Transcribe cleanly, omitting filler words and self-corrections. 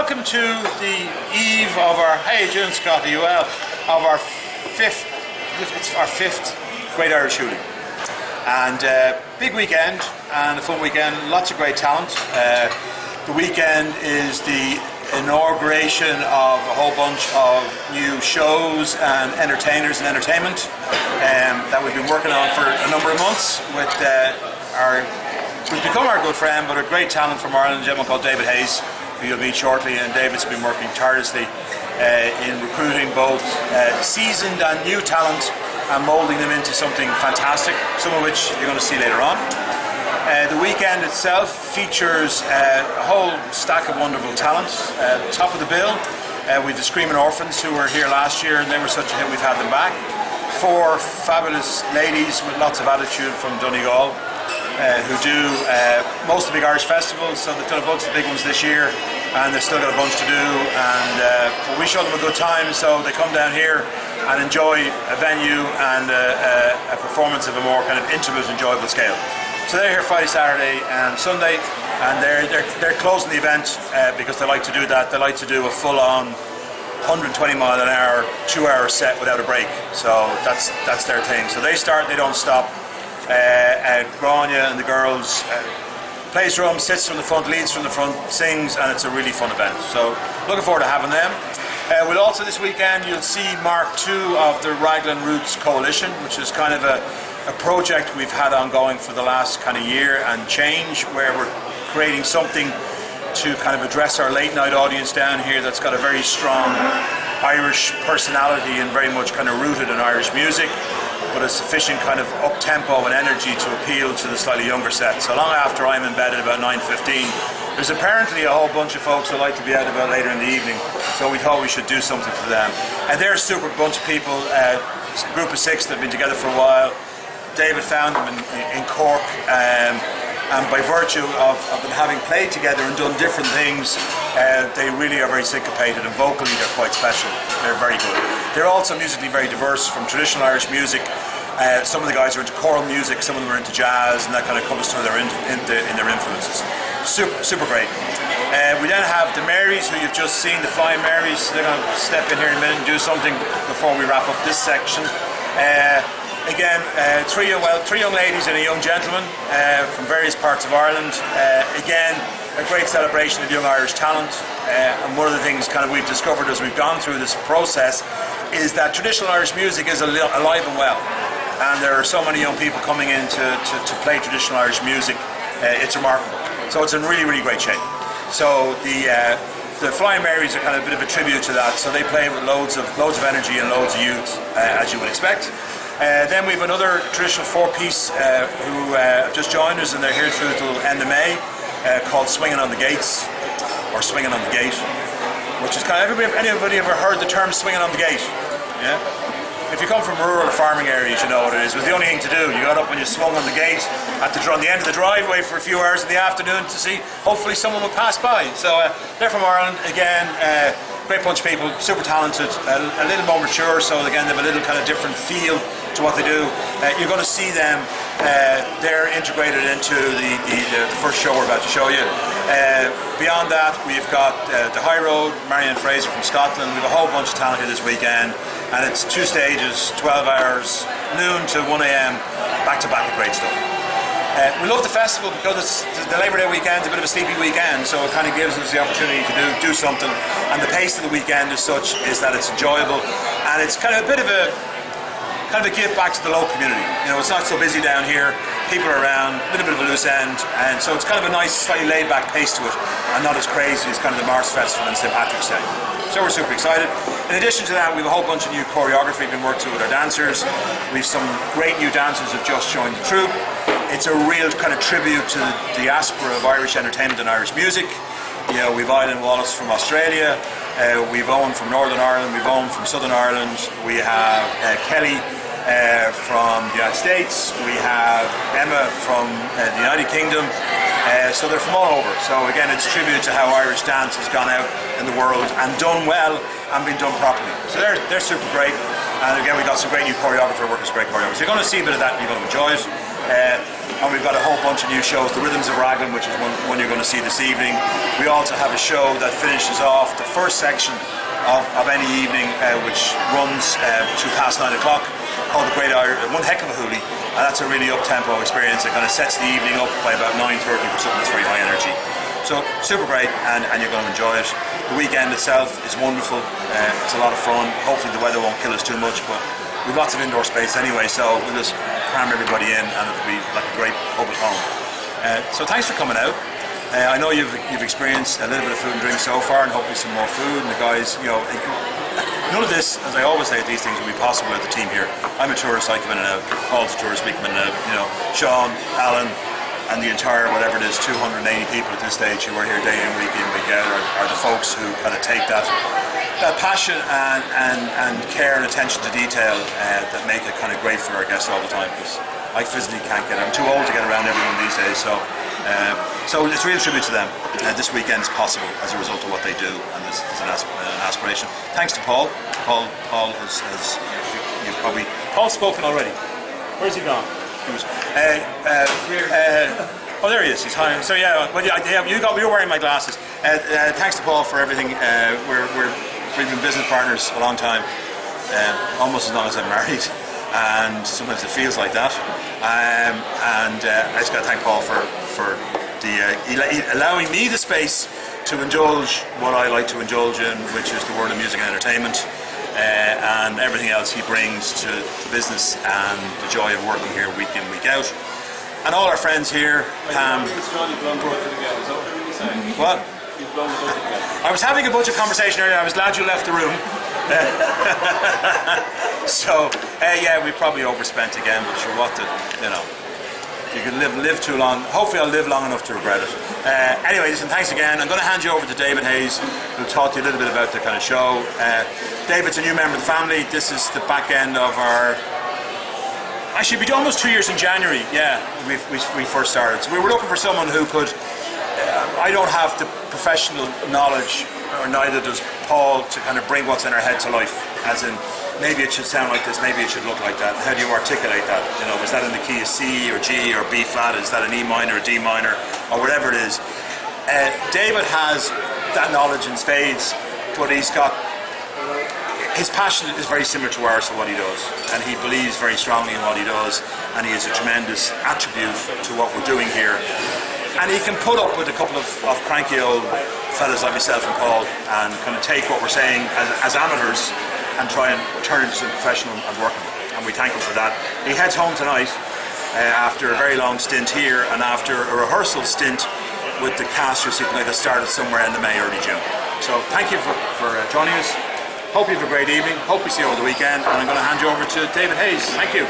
welcome to the eve of our, hey June Scott, are you well, of our fifth Great Irish Hooley. And big weekend and a fun weekend, lots of great talent. The weekend is the inauguration of a whole bunch of new shows and entertainers and entertainment that we've been working on for a number of months with who's become our good friend, but a great talent from Ireland, a gentleman called David Hayes, who you'll meet shortly. And David's been working tirelessly in recruiting both seasoned and new talent and moulding them into something fantastic, some of which you're going to see later on. The weekend itself features a whole stack of wonderful talent. Top of the bill, we've the Screaming Orphans, who were here last year and they were such a hit we've had them back. 4 fabulous ladies with lots of attitude from Donegal, who do most of the big Irish festivals, so they've done a bunch of the big ones this year and they've still got a bunch to do, and we show them a good time, so they come down here and enjoy a venue and a performance of a more kind of intimate, enjoyable scale. So they're here Friday, Saturday and Sunday, and they're closing the event because they like to do that. They like to do a full-on 120 mile an hour, 2-hour set without a break. So that's their thing. So they start, they don't stop. Grania and the girls plays drums, sits from the front, leads from the front, sings, and it's a really fun event. So looking forward to having them. We'll also this weekend you'll see Mark 2 of the Raglan Roots Coalition, which is kind of a project we've had ongoing for the last kind of year and change, where we're creating something to kind of address our late night audience down here that's got a very strong Irish personality and very much kind of rooted in Irish music, but a sufficient kind of up-tempo and energy to appeal to the slightly younger set. So long after I'm in bed at about 9:15, there's apparently a whole bunch of folks who like to be out about later in the evening, so we thought we should do something for them. And they're a super bunch of people, a group of 6 that have been together for a while. David found them in Cork, and by virtue of them having played together and done different things, they really are very syncopated, and vocally they're quite special. They're very good. They're also musically very diverse, from traditional Irish music. Some of the guys are into choral music, some of them are into jazz, and that kind of comes through in their influences. Super great. We then have the Marys, who you've just seen, the Flyin Marys. They're going to step in here in a minute and do something before we wrap up this section. Again, 3 young ladies and a young gentleman from various parts of Ireland. Again, a great celebration of young Irish talent. And one of the things kind of we've discovered as we've gone through this process is that traditional Irish music is alive and well. And there are so many young people coming in to play traditional Irish music. It's remarkable. So it's in really, really great shape. So the Flyin Marys are kind of a bit of a tribute to that. So they play with loads of energy and loads of youth, as you would expect. Then we have another traditional 4-piece who have just joined us, and they're here through till end of May, called Swingin on the Gates, or Swingin on the Gate, which is kind of, anybody ever heard the term swinging on the gate? Yeah? If you come from rural or farming areas, you know what it is. It was the only thing to do. You got up and you swung on the gate at on the end of the driveway for a few hours in the afternoon to see, hopefully someone would pass by. So they're from Ireland, again, great bunch of people, super talented, a little more mature, so again they have a little kind of different feel to what they do. You're going to see them, they're integrated into the first show we're about to show you. Beyond that, we've got the High Road, Marion Fraser from Scotland. We have a whole bunch of talent here this weekend, and it's 2 stages, 12 hours, noon to 1 AM, back to back with great stuff. We love the festival because the Labour Day weekend is a bit of a sleepy weekend, so it kind of gives us the opportunity to do something, and the pace of the weekend as such is that it's enjoyable, and it's kind of a bit of a give back to the local community. You know, it's not so busy down here, people are around, a bit of a loose end, and so it's kind of a nice, slightly laid back pace to it, and not as crazy as kind of the Mars Festival and St. Patrick's Day. So we're super excited. In addition to that, we have a whole bunch of new choreography being worked through with our dancers. We have some great new dancers who have just joined the troupe. It's a real kind of tribute to the diaspora of Irish entertainment and Irish music. You know, we've Aileen Wallace from Australia, we've Owen from Northern Ireland, we've Owen from Southern Ireland, we have Kelly from the United States, we have Emma from the United Kingdom, so they're from all over. So again, it's a tribute to how Irish dance has gone out in the world and done well and been done properly. So they're super great, and again we got some great new choreographer workers, great choreographers. You're going to see a bit of that and you're going to enjoy it. And we've got a whole bunch of new shows. The Rhythms of Raglan, which is one you're going to see this evening. We also have a show that finishes off the first section of any evening, which runs to past 9 o'clock, called the Great Irish, one heck of a Hooley. And that's a really up-tempo experience. It kind of sets the evening up by about 9:30 for something that's very high energy. So super great, and you're going to enjoy it. The weekend itself is wonderful. It's a lot of fun. Hopefully the weather won't kill us too much, but we've lots of indoor space anyway, so we'll just cram everybody in, and it'll be like a great pub at home. So thanks for coming out. I know you've experienced a little bit of food and drink so far, and hopefully some more food. And the guys, you know, none of this, as I always say, these things would be possible with the team here. I'm a tourist, I come in and out. Paul's a tourist, we come in and out. You know, Sean, Alan, and the entire, whatever it is, 280 people at this stage who are here day in, week out, are the folks who kind of take that passion and care and attention to detail that make it kind of great for our guests all the time. Because I physically can't get it. I'm too old to get around everyone these days, so it's a real tribute to them. This weekend is possible as a result of what they do, and there's an aspiration. Thanks to Paul. Paul has you've probably Paul's spoken already. Where's he gone? He was. Oh, there he is. He's high. So yeah, well, you're wearing my glasses. Thanks to Paul for everything. We've been business partners a long time, almost as long as I'm married, and sometimes it feels like that. I just got to thank Paul for allowing me the space to indulge what I like to indulge in, which is the world of music and entertainment, and everything else he brings to the business and the joy of working here week in, week out. And all our friends here, Pam. What? I was having a bunch of conversation earlier. I was glad you left the room. So, yeah, we probably overspent again, but sure, what the, you know. You can live too long. Hopefully I'll live long enough to regret it. Anyway, listen, thanks again. I'm going to hand you over to David Hayes, who'll talk to you a little bit about the kind of show. David's a new member of the family. This is the back end of our... Actually, it'll be almost 2 years in January. Yeah, we first started. So we were looking for someone who could... I don't have the professional knowledge, or neither does Paul, to kind of bring what's in our head to life. As in, maybe it should sound like this, maybe it should look like that. How do you articulate that? You know, is that in the key of C or G or B flat? Is that an E minor or D minor or whatever it is? David has that knowledge in spades, but he's got... His passion is very similar to ours for what he does, and he believes very strongly in what he does, and he is a tremendous attribute to what we're doing here. And he can put up with a couple of cranky old fellas like myself and Paul, and kind of take what we're saying as amateurs and try and turn it into something professional and working. And we thank him for that. He heads home tonight after a very long stint here, and after a rehearsal stint with the cast or something like that started somewhere in the May, early June. So thank you for joining us. Hope you have a great evening. Hope we see you over the weekend. And I'm going to hand you over to David Hayes. Thank you.